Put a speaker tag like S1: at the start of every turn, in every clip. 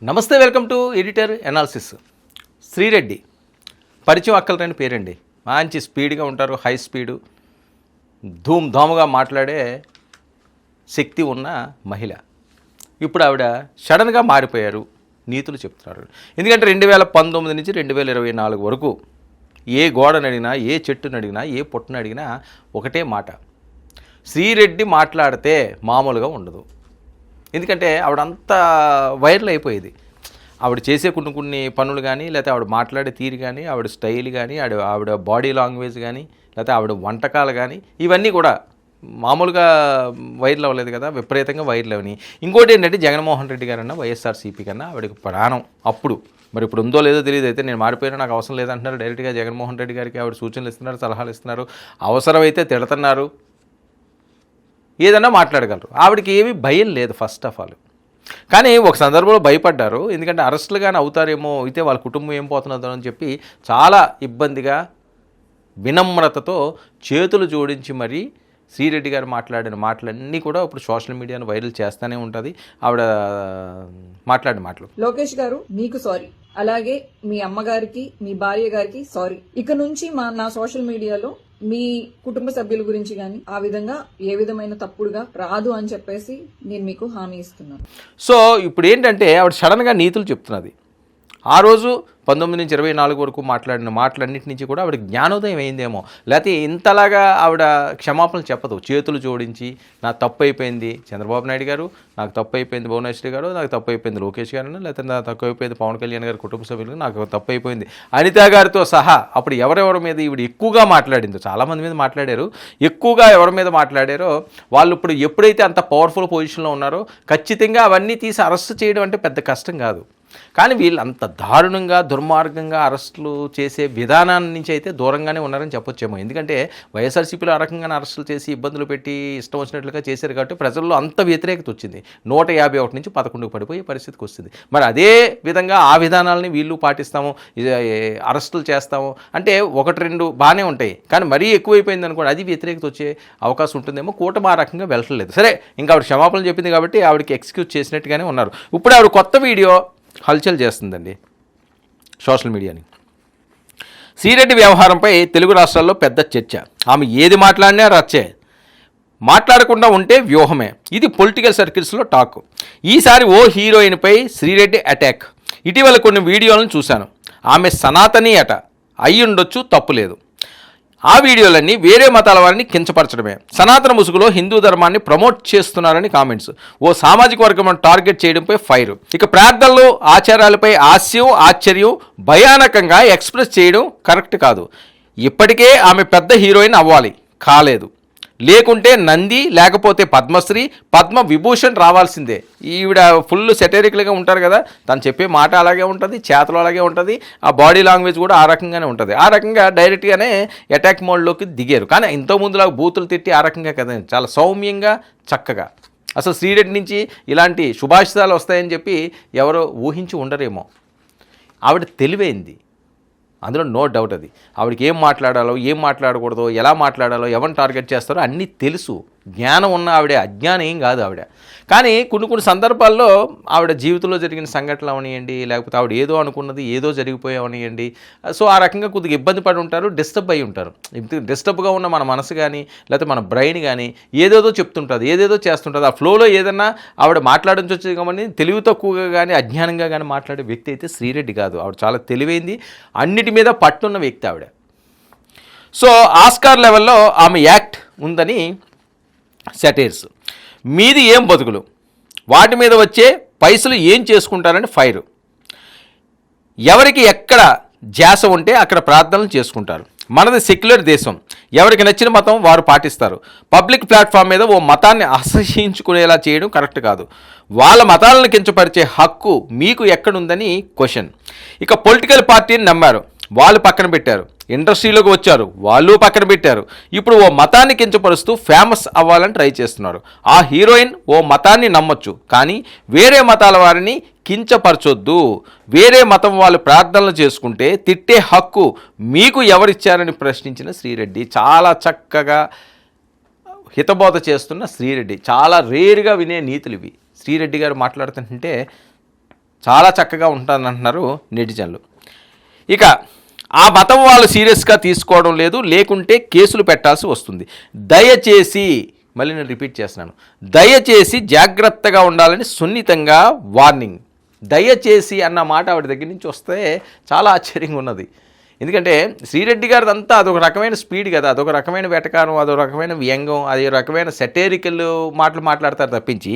S1: నమస్తే, welcome to editor analysis. Sri Reddy పరిచయం అక్కలరాని పేరండి. మంచి స్పీడ్గా ఉంటారు, హై స్పీడు, ధూమ్ధాముగా మాట్లాడే శక్తి ఉన్న మహిళ. ఇప్పుడు ఆవిడ సడన్గా మారిపోయారు, నీతులు చెప్తున్నారు. ఎందుకంటే 2019 నుంచి 2024 వరకు ఏ గోడను అడిగినా, ఏ చెట్టును అడిగినా, ఏ పొట్టును అడిగినా ఒకటే మాట: శ్రీరెడ్డి మాట్లాడితే మామూలుగా ఉండదు. ఎందుకంటే ఆవిడ అంతా వైరల్ అయిపోయేది. ఆవిడ చేసే కొన్ని పనులు కానీ, లేకపోతే ఆవిడ మాట్లాడే తీరు కానీ, ఆవిడ స్టైల్ కానీ, ఆవిడ బాడీ లాంగ్వేజ్ కానీ, లేకపోతే ఆవిడ వంటకాలు కానీ, ఇవన్నీ కూడా మామూలుగా వైరల్ అవ్వలేదు కదా, విపరీతంగా వైరల్ అవని. ఇంకోటి ఏంటంటే జగన్మోహన్ రెడ్డి గారన్నా వైఎస్ఆర్సీపీ కన్నా ఆవిడకి ప్రాణం అప్పుడు. మరి ఇప్పుడు ఉందో లేదో తెలియదు. అయితే నేను మారిపోయినా నాకు అవసరం లేదంటున్నారు. డైరెక్ట్గా జగన్మోహన్ రెడ్డి గారికి ఆవిడ సూచనలు ఇస్తున్నారు, సలహాలు ఇస్తున్నారు, అవసరమైతే తిడుతున్నారు, ఏదన్నా మాట్లాడగలరు. ఆవిడకి ఏమీ భయం లేదు ఫస్ట్ ఆఫ్ ఆల్. కానీ ఒక సందర్భంలో భయపడ్డారు. ఎందుకంటే అరెస్టులు కానీ అవుతారేమో, అయితే వాళ్ళ కుటుంబం ఏం పోతున్నదో అని చెప్పి చాలా ఇబ్బందిగా వినమ్రతతో చేతులు జోడించి మరీ శ్రీరెడ్డి గారు మాట్లాడిన మాటలన్నీ కూడా ఇప్పుడు సోషల్ మీడియాను వైరల్ చేస్తూనే ఉంటుంది. ఆవిడ మాట్లాడిన మాటలు:
S2: లోకేష్ గారు మీకు సారీ, అలాగే మీ అమ్మగారికి, మీ భార్య గారికి సారీ. ఇక నుంచి నా సోషల్ మీడియాలో మీ కుటుంబ సభ్యుల గురించి కానీ ఆ విధంగా ఏ విధమైన తప్పుడుగా రాదు అని చెప్పేసి నేను మీకు హామీ ఇస్తున్నాను.
S1: సో ఇప్పుడు ఏంటంటే ఆవిడ సడన్గా నీతులు చెప్తున్నది. ఆ రోజు 19 నుంచి 24 వరకు మాట్లాడిన మాటలన్నింటి నుంచి కూడా ఆవిడ జ్ఞానోదయం అయిందేమో, లేకపోతే ఇంతలాగా ఆవిడ క్షమాపణలు చెప్పదు. చేతులు జోడించి నా తప్పు అయిపోయింది చంద్రబాబు నాయుడు గారు, నాకు తప్పు అయిపోయింది భువనేశ్వరి గారు, నాకు తప్పు అయిపోయింది లోకేష్ గారు, లేకపోతే నాకు తప్పు అయిపోయింది పవన్ కళ్యాణ్ గారి కుటుంబ సభ్యులు, నాకు తప్పు అయిపోయింది అనిత గారితో సహా. అప్పుడు ఎవరెవరి మీద ఈవిడ ఎక్కువగా మాట్లాడిందో, చాలామంది మీద మాట్లాడారు, ఎక్కువగా ఎవరి మీద మాట్లాడారో వాళ్ళు ఇప్పుడు ఎప్పుడైతే అంత పవర్ఫుల్ పొజిషన్లో ఉన్నారో ఖచ్చితంగా అవన్నీ తీసి అరెస్ట్ చేయడం అంటే పెద్ద కష్టం కాదు. కానీ వీళ్ళు అంత దారుణంగా దుర్మార్గంగా అరెస్టులు చేసే విధానాన్ని నుంచి అయితే దూరంగానే ఉన్నారని చెప్పొచ్చేమో. ఎందుకంటే వైఎస్ఆర్సీపీలో ఆ రకంగానే అరెస్టులు చేసి ఇబ్బందులు పెట్టి ఇష్టం వచ్చినట్లుగా చేశారు కాబట్టి ప్రజల్లో అంత వ్యతిరేకత వచ్చింది. 151 నుంచి 11కు పడిపోయే పరిస్థితికి వస్తుంది. మరి అదే విధంగా ఆ విధానాలని వీళ్ళు పాటిస్తాము, అరెస్టులు చేస్తాము అంటే 1-2 బాగానే ఉంటాయి. కానీ మరీ ఎక్కువైపోయింది అనుకోండి, అది వ్యతిరేకత వచ్చే అవకాశం ఉంటుందేమో. కూటమి ఆ రకంగా వెళ్ళట్లేదు. సరే, ఇంకా ఆవిడ క్షమాపణలు చెప్పింది కాబట్టి ఆవిడకి ఎక్స్క్యూజ్ చేసినట్టుగానే ఉన్నారు. ఇప్పుడు ఆవిడ కొత్త వీడియో హల్చల్ చేస్తుందండి సోషల్ మీడియాని. శ్రీరెడ్డి వ్యవహారంపై తెలుగు రాష్ట్రాల్లో పెద్ద చర్చ. ఆమె ఏది మాట్లాడినా రచ్చే, మాట్లాడకుండా ఉంటే వ్యూహమే. ఇది పొలిటికల్ సర్కిల్స్లో టాక్. ఈసారి ఓ హీరోయిన్పై శ్రీరెడ్డి అటాక్. ఇటీవల కొన్ని వీడియోలను చూశాను. ఆమె సనాతని అట, అయి ఉండొచ్చు, తప్పులేదు. ఆ వీడియోలన్నీ వేరే మతాల వారిని కించపరచడమే. సనాతన ముసుగులో హిందూ ధర్మాన్ని ప్రమోట్ చేస్తున్నారని కామెంట్స్. ఓ సామాజిక వర్గం టార్గెట్ చేయడంపై ఫైర్. ఇక ప్రార్థనలు, ఆచారాలపై హాస్యం, ఆశ్చర్యం భయానకంగా ఎక్స్ప్రెస్ చేయడం కరెక్ట్ కాదు. ఇప్పటికే ఆమె పెద్ద హీరోయిన్ అవ్వాలి, కాలేదు. లేకుంటే నంది, లేకపోతే పద్మశ్రీ, పద్మ విభూషణ్ రావాల్సిందే. ఈవిడ ఫుల్ సెటరికల్గా ఉంటారు కదా, తను చెప్పే మాట అలాగే ఉంటుంది, చేతలు అలాగే ఉంటుంది, ఆ బాడీ లాంగ్వేజ్ కూడా ఆ రకంగానే ఉంటుంది. ఆ రకంగా డైరెక్ట్గానే అటాక్ మోడ్లోకి దిగారు. కానీ ఇంతకుముందులాగా బూతులు తిట్టి ఆ రకంగా కదా, చాలా సౌమ్యంగా చక్కగా. అసలు శ్రీరెడ్డి నుంచి ఇలాంటి శుభాషితాలు వస్తాయని చెప్పి ఎవరో ఊహించి ఉండరేమో. ఆవిడ తెలివైంది, అందులో నో డౌట్. అది ఆవిడకి ఏం మాట్లాడాలో, ఏం మాట్లాడకూడదో, ఎలా మాట్లాడాలో, ఎవరిని టార్గెట్ చేస్తారో అన్నీ తెలుసు. జ్ఞానం ఉన్న ఆవిడే, అజ్ఞానం ఏం కాదు ఆవిడ. కానీ కొన్ని సందర్భాల్లో ఆవిడ జీవితంలో జరిగిన సంఘటనలు అవనియండి, లేకపోతే ఆవిడ ఏదో అనుకున్నది ఏదో జరిగిపోయావనియండి, సో ఆ రకంగా కొద్దిగా ఇబ్బంది పడి ఉంటారు, డిస్టర్బ్ అయి ఉంటారు. డిస్టర్బ్గా ఉన్న మన మనసు కానీ, లేకపోతే మన బ్రెయిన్ కానీ ఏదేదో చెప్తుంటుంది, ఏదేదో చేస్తుంటుంది. ఆ ఫ్లోలో ఏదన్నా ఆవిడ మాట్లాడించవచ్చు. కానీ తెలివి తక్కువగా కానీ అజ్ఞానంగా కానీ మాట్లాడే వ్యక్తి అయితే శ్రీరెడ్డి కాదు. ఆవిడ చాలా తెలివైంది, అన్నిటి మీద పట్టున్న వ్యక్తి ఆవిడ. సో ఆస్కార్ లెవెల్లో ఆమె యాక్ట్ ఉందని సెటైర్స్. మీది ఏం బతుకులు, వాటి మీద వచ్చే పైసలు ఏం చేసుకుంటారని ఫైర్. ఎవరికి ఎక్కడ ధ్యాస ఉంటే అక్కడ ప్రార్థనలు చేసుకుంటారు. మనది సెక్యులర్ దేశం, ఎవరికి నచ్చిన మతం వారు పాటిస్తారు. పబ్లిక్ ప్లాట్ఫామ్ మీద ఓ మతాన్ని అసహ్యించుకునేలా చేయడం కరెక్ట్ కాదు. వాళ్ళ మతాలను కించపరిచే హక్కు మీకు ఎక్కడుందని క్వశ్చన్. ఇక పొలిటికల్ పార్టీని నమ్మారు, వాళ్ళు పక్కన పెట్టారు. ఇండస్ట్రీలోకి వచ్చారు, వాళ్ళు పక్కన పెట్టారు. ఇప్పుడు ఓ మతాన్ని కించపరుస్తూ ఫేమస్ అవ్వాలని ట్రై చేస్తున్నారు. ఆ హీరోయిన్ ఓ మతాన్ని నమ్మొచ్చు, కానీ వేరే మతాల వారిని కించపరచొద్దు. వేరే మతం వాళ్ళు ప్రార్థనలు చేసుకుంటే తిట్టే హక్కు మీకు ఎవరిచ్చారని ప్రశ్నించిన శ్రీరెడ్డి. చాలా చక్కగా హితబోధ చేస్తున్న శ్రీరెడ్డి. చాలా రేరుగా వినే నీతులు ఇవి. శ్రీరెడ్డి గారు మాట్లాడుతుంటే చాలా చక్కగా ఉంటుందంటున్నారు నెటిజన్లు. ఇక ఆ మతం వాళ్ళు సీరియస్గా తీసుకోవడం లేదు, లేకుంటే కేసులు పెట్టాల్సి వస్తుంది. దయచేసి, మళ్ళీ నేను రిపీట్ చేస్తున్నాను, దయచేసి జాగ్రత్తగా ఉండాలని సున్నితంగా వార్నింగ్. దయచేసి అన్న మాట ఆవిడ దగ్గర నుంచి వస్తే చాలా ఆశ్చర్యంగా ఉన్నది. ఎందుకంటే శ్రీరెడ్డి గారిది అంతా అదొక రకమైన స్పీడ్ కదా, అదొక రకమైన వెటకారం, అదొక రకమైన వ్యంగ్యం, అది రకమైన సెటేరికల్ మాటలు మాట్లాడతారు తప్పించి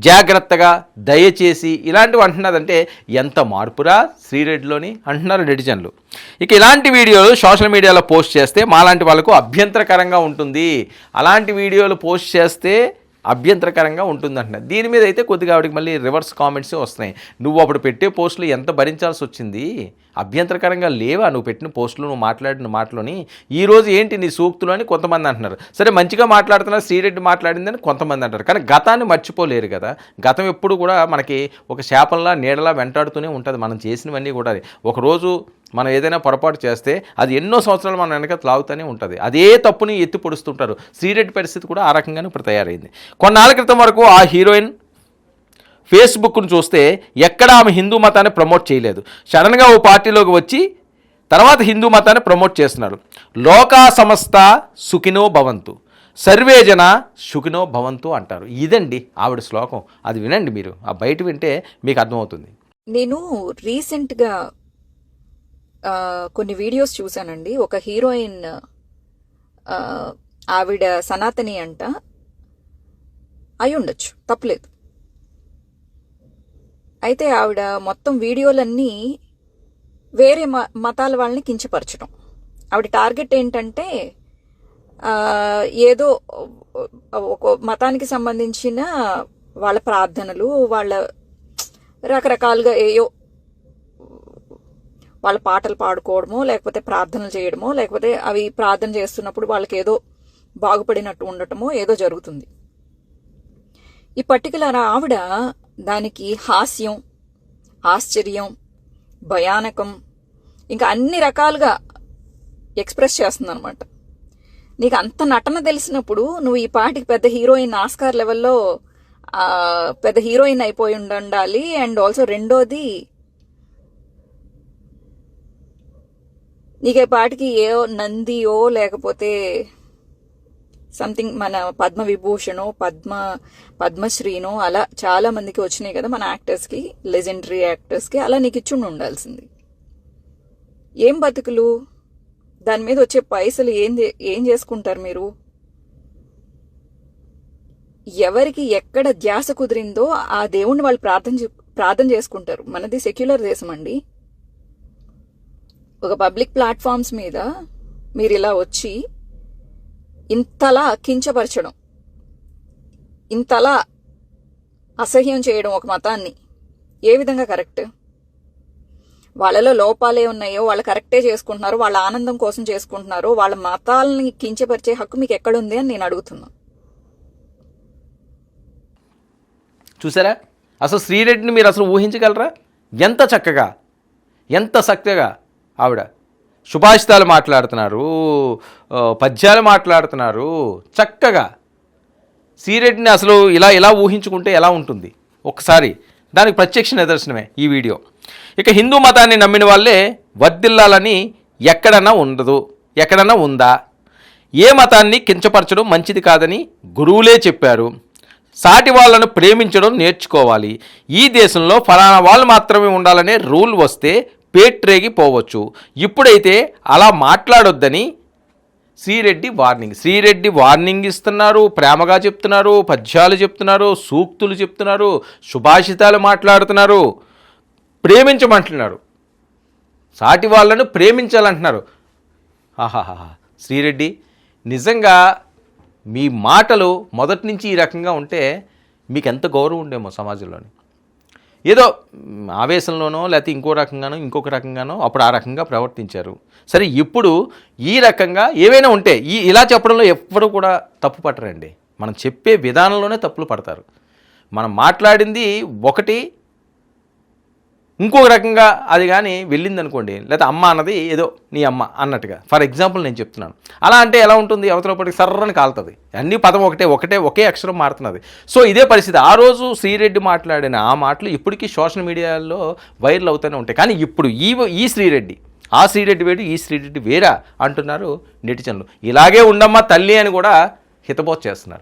S1: జాగ్రత్తగా, దయచేసి ఇలాంటివి అంటున్నదంటే ఎంత మార్పురా శ్రీరెడ్డిలోని అంటున్నారు నెటిజన్లు. ఇక ఇలాంటి వీడియోలు సోషల్ మీడియాలో పోస్ట్ చేస్తే మాలాంటి వాళ్ళకు అభ్యంతరకరంగా ఉంటుంది, అలాంటి వీడియోలు పోస్ట్ చేస్తే అభ్యంతరకరంగా ఉంటుందంటున్నారు. దీని మీద అయితే కొద్దిగా ఆవిడకి మళ్ళీ రివర్స్ కామెంట్స్ వస్తున్నాయి. నువ్వు అప్పుడు పెట్టే పోస్టులు ఎంత భరించాల్సి వచ్చింది, అభ్యంతరకరంగా లేవా నువ్వు పెట్టిన పోస్టులు, నువ్వు మాట్లాడిన మాటలోని, ఈరోజు ఏంటి నీ సూక్తులు అని కొంతమంది అంటున్నారు. సరే మంచిగా మాట్లాడుతున్నారు, శ్రీరెడ్డి మాట్లాడిందని కొంతమంది అంటారు, కానీ గతాన్ని మర్చిపోలేరు కదా. గతం ఎప్పుడు కూడా మనకి ఒక శాపంలా నీడలా వెంటాడుతూనే ఉంటుంది. మనం చేసినవన్నీ కూడా ఒకరోజు మనం ఏదైనా పొరపాటు చేస్తే అది ఎన్నో సంవత్సరాలు మన వెనక లాగుతూనే ఉంటుంది. అదే తప్పుని ఎత్తి పొడుస్తుంటారు. శ్రీరెడ్డి పరిస్థితి కూడా ఆ రకంగానే ఇప్పుడు తయారైంది. కొన్నాళ్ళ క్రితం వరకు ఆ హీరోయిన్ ఫేస్బుక్ను చూస్తే ఎక్కడ ఆమె హిందూ మతాన్ని ప్రమోట్ చేయలేదు. సడన్గా ఓ పార్టీలోకి వచ్చి తర్వాత హిందూ మతాన్ని ప్రమోట్ చేస్తున్నారు. లోకా సమస్త సుఖినో భవంతు, సర్వేజన సుఖినో భవంతు అంటారు. ఇదండి ఆవిడ శ్లోకం. అది వినండి మీరు, ఆ బయట వింటే మీకు అర్థమవుతుంది.
S3: నేను రీసెంట్గా కొన్ని వీడియోస్ చూశానండి. ఒక హీరోయిన్, ఆవిడ సనాతని అంట, అయి ఉండొచ్చు, తప్పలేదు. అయితే ఆవిడ మొత్తం వీడియోలన్నీ వేరే మతాల వాళ్ళని కించపరచడం. ఆవిడ టార్గెట్ ఏంటంటే ఏదో ఒక మతానికి సంబంధించిన వాళ్ళ ప్రార్థనలు, వాళ్ళ రకరకాలుగా ఏయో వాళ్ళ పాటలు పాడుకోవడమో, లేకపోతే ప్రార్థనలు చేయడమో, లేకపోతే అవి ప్రార్థన చేస్తున్నప్పుడు వాళ్ళకి ఏదో బాగుపడినట్టు ఉండటమో ఏదో జరుగుతుంది. ఈ పర్టికులర్ ఆవిడ దానికి హాస్యం, ఆశ్చర్యం, భయానకం, ఇంకా అన్ని రకాలుగా ఎక్స్ప్రెస్ చేస్తుంది అనమాట. నీకు అంత నటన తెలిసినప్పుడు నువ్వు ఈ పాటికి పెద్ద హీరోయిన్, ఆస్కార్ లెవెల్లో పెద్ద హీరోయిన్ అయిపోయి ఉండాలి. అండ్ ఆల్సో రెండోది, నీకు ఈ పాటికి ఏ నందియో లేకపోతే సంథింగ్ మన పద్మ విభూషణో పద్మశ్రీనో అలా చాలా మందికి వచ్చినాయి కదా మన యాక్టర్స్కి, లెజెండరీ యాక్టర్స్కి. అలా నీకు ఇచ్చి ఉండాల్సింది. ఏం బతుకులు, దాని మీద వచ్చే పైసలు ఏం చేసుకుంటారు మీరు? ఎవరికి ఎక్కడ ధ్యాస కుదిరిందో ఆ దేవుణ్ణి వాళ్ళు ప్రార్థన చేసుకుంటారు. మనది సెక్యులర్ దేశం అండి. ఒక పబ్లిక్ ప్లాట్ఫామ్స్ మీద మీరు ఇలా వచ్చి ఇంతలా కించపరచడం, ఇంతలా అసహ్యం చేయడం ఒక మతాన్ని ఏ విధంగా కరెక్ట్? వాళ్ళలో లోపాలే ఉన్నాయో వాళ్ళు కరెక్టే చేసుకుంటున్నారు, వాళ్ళ ఆనందం కోసం చేసుకుంటున్నారు, వాళ్ళ మతాలని కించపరిచే హక్కు మీకు ఎక్కడుంది అని నేను అడుగుతున్నా.
S1: చూసారా, అసలు శ్రీరెడ్డిని మీరు అసలు ఊహించగలరా? ఎంత చక్కగా, ఎంత చక్కగా ఆవిడ సుభాషితాలు మాట్లాడుతున్నారు, పద్యాలు మాట్లాడుతున్నారు చక్కగా. శ్రీరెడ్డిని అసలు ఇలా ఊహించుకుంటే ఎలా ఉంటుంది ఒకసారి, దానికి ప్రత్యక్ష నిదర్శనమే ఈ వీడియో. ఇక హిందూ మతాన్ని నమ్మిన వాళ్ళే వర్ధిల్లాలని ఎక్కడన్నా ఉండదు, ఎక్కడన్నా ఉందా? ఏ మతాన్ని కించపరచడం మంచిది కాదని గురువులే చెప్పారు. సాటి వాళ్ళను ప్రేమించడం నేర్చుకోవాలి. ఈ దేశంలో ఫలానా వాళ్ళు మాత్రమే ఉండాలనే రూల్ వస్తే పేట్రేగిపోవచ్చు. ఇప్పుడైతే అలా మాట్లాడొద్దని శ్రీరెడ్డి వార్నింగ్ ఇస్తున్నారు, ప్రేమగా చెప్తున్నారు, పద్యాలు చెప్తున్నారు, సూక్తులు చెప్తున్నారు, సుభాషితాలు మాట్లాడుతున్నారు, ప్రేమించమంటున్నారు, సాటి వాళ్ళను ప్రేమించాలంటున్నారు. ఆహాహా, శ్రీరెడ్డి నిజంగా మీ మాటలు మొదటి నుంచి ఈ రకంగా ఉంటే మీకు ఎంత గౌరవం ఉండేమో సమాజంలోని. ఏదో ఆవేశంలోనో లేకపోతే ఇంకొక రకంగానో అప్పుడు ఆ రకంగా ప్రవర్తించారు. సరే, ఇప్పుడు ఈ రకంగా ఏవైనా ఉంటే ఇలా చెప్పడంలో ఎవ్వరూ కూడా తప్పు పట్టరండి. మనం చెప్పే విధానంలోనే తప్పులు పడతారు. మనం మాట్లాడింది ఒకటి, ఇంకొక రకంగా అది కానీ వెళ్ళింది అనుకోండి, లేదా అమ్మ అన్నది ఏదో నీ అమ్మ అన్నట్టుగా, ఫర్ ఎగ్జాంపుల్ నేను చెప్తున్నాను. అలా అంటే ఎలా ఉంటుంది, అవతలపటికి సర్రని కాలుతుంది, అన్ని పదం ఒకే అక్షరం మారుతున్నది. సో ఇదే పరిస్థితి. ఆ రోజు శ్రీరెడ్డి మాట్లాడిన ఆ మాటలు ఇప్పటికీ సోషల్ మీడియాలో వైరల్ అవుతూనే ఉంటాయి. కానీ ఇప్పుడు ఈ శ్రీరెడ్డి, ఆ శ్రీరెడ్డి వేరు, ఈ శ్రీరెడ్డి వేరా అంటున్నారు నెటిజన్లు. ఇలాగే ఉండమ్మా తల్లి అని కూడా హితబోధ చేస్తున్నారు.